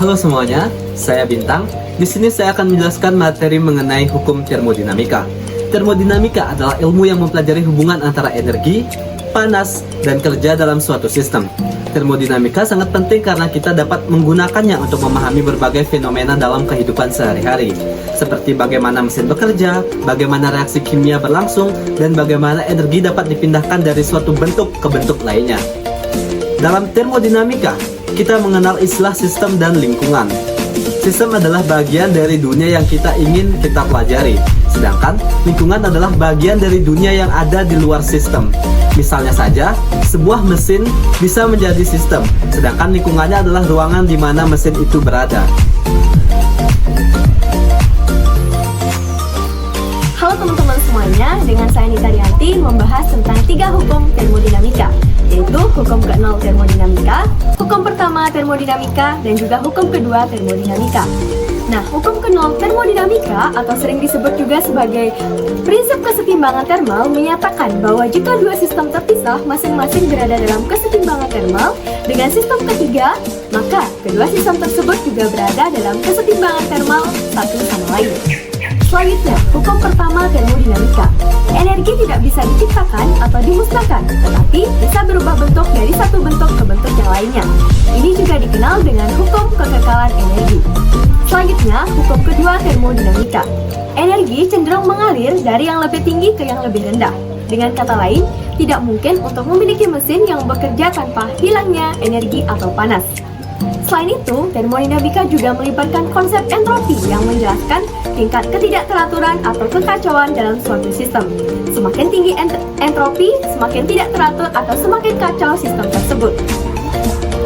Halo semuanya, saya Bintang. Di sini saya akan menjelaskan materi mengenai hukum termodinamika. Termodinamika adalah ilmu yang mempelajari hubungan antara energi, panas, dan kerja dalam suatu sistem. Termodinamika sangat penting karena kita dapat menggunakannya untuk memahami berbagai fenomena dalam kehidupan sehari-hari, seperti bagaimana mesin bekerja, bagaimana reaksi kimia berlangsung, dan bagaimana energi dapat dipindahkan dari suatu bentuk ke bentuk lainnya. Dalam termodinamika, kita mengenal istilah sistem dan lingkungan. Sistem adalah bagian dari dunia yang kita ingin kita pelajari, sedangkan lingkungan adalah bagian dari dunia yang ada di luar sistem. Misalnya saja, sebuah mesin bisa menjadi sistem, sedangkan lingkungannya adalah ruangan di mana mesin itu berada. Halo teman-teman semuanya, dengan saya Nita Rianti membahas tentang 3 hukum termodinamika, yaitu hukum ke-0 termodinamika, hukum pertama termodinamika, dan juga hukum kedua termodinamika. Nah, hukum ke-0 termodinamika atau sering disebut juga sebagai prinsip kesetimbangan termal menyatakan bahwa jika dua sistem terpisah masing-masing berada dalam kesetimbangan termal dengan sistem ketiga, maka kedua sistem tersebut juga berada dalam kesetimbangan termal satu sama lain. Selanjutnya, hukum pertama termodinamika. Energi tidak bisa diciptakan atau dimusnahkan, tetapi bisa berubah bentuk dari satu bentuk ke bentuk yang lainnya. Ini juga dikenal dengan hukum kekekalan energi. Selanjutnya, hukum kedua termodinamika. Energi cenderung mengalir dari yang lebih tinggi ke yang lebih rendah. Dengan kata lain, tidak mungkin untuk memiliki mesin yang bekerja tanpa hilangnya energi atau panas. Selain itu, termodinamika juga melibatkan konsep entropi yang menjelaskan tingkat ketidakteraturan atau kekacauan dalam suatu sistem. Semakin tinggi entropi, semakin tidak teratur atau semakin kacau sistem tersebut.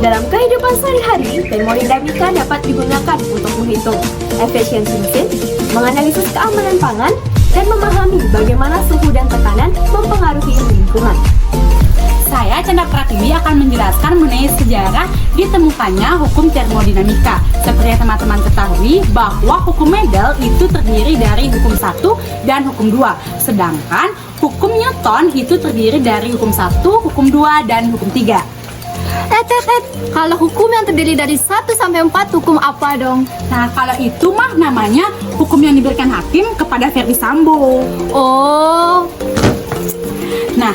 Dalam kehidupan sehari-hari, termodinamika dapat digunakan untuk menghitung efisiensi mesin, menganalisis keamanan pangan, dan memahami bagaimana suhu dan tekanan mempengaruhi lingkungan. Saya, Chandra Pratiwi, akan menjelaskan mengenai sejarah ditemukannya hukum termodinamika. Seperti yang teman-teman ketahui bahwa hukum Mendel itu terdiri dari hukum 1 dan hukum 2. Sedangkan hukum Newton itu terdiri dari hukum 1, hukum 2, dan hukum 3. Kalau hukum yang terdiri dari 1 sampai 4 hukum apa dong? Nah, kalau itu mah namanya hukum yang diberikan hakim kepada Verdi Sambo. Oh, Nah,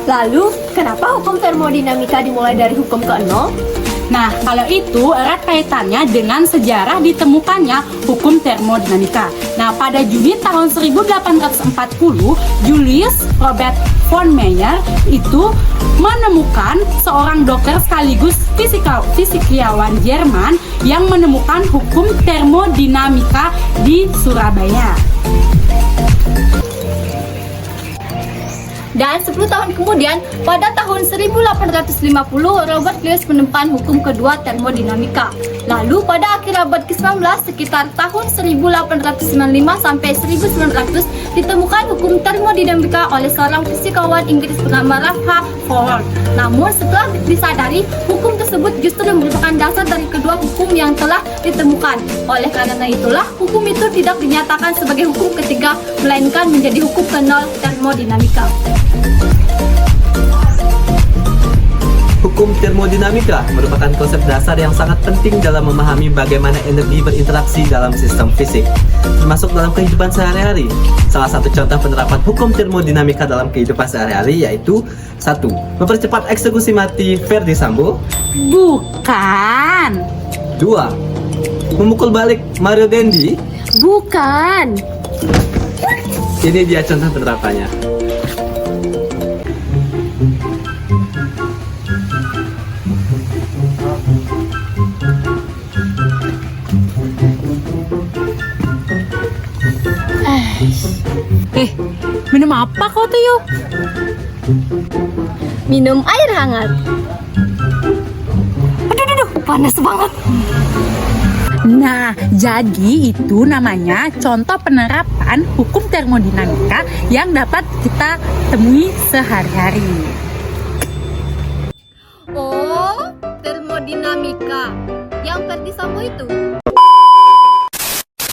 lalu kenapa hukum termodinamika dimulai dari hukum ke-0? Nah, kalau itu erat kaitannya dengan sejarah ditemukannya hukum termodinamika. Nah, pada Juni tahun 1840, Julius Robert von Meyer itu menemukan seorang dokter sekaligus fisikawan Jerman yang menemukan hukum termodinamika di Surabaya. Dan 10 tahun kemudian, pada tahun 1850, Robert Lewis menemukan hukum kedua termodinamika. Lalu pada akhir abad ke-19, sekitar tahun 1895 sampai 1900, ditemukan hukum termodinamika oleh seorang fisikawan Inggris bernama Ralph H. Fowler. Namun setelah disadari, hukum tersebut justru merupakan dasar dari kedua hukum yang telah ditemukan. Oleh karena itulah, hukum itu tidak dinyatakan sebagai hukum ketiga, melainkan menjadi hukum ke-0 termodinamika. Hukum termodinamika merupakan konsep dasar yang sangat penting dalam memahami bagaimana energi berinteraksi dalam sistem fisik, termasuk dalam kehidupan sehari-hari. Salah satu contoh penerapan hukum termodinamika dalam kehidupan sehari-hari yaitu 1. Mempercepat eksekusi mati Verdi Sambo. Bukan. 2. Memukul balik Mario Dendi. Bukan. Ini dia contoh penerapannya. Minum apa kau tuh yuk? Minum air hangat. Aduh, panas banget. Nah, jadi itu namanya contoh penerapan hukum termodinamika yang dapat kita temui sehari-hari. Oh, termodinamika. Yang Verdi Sambo itu.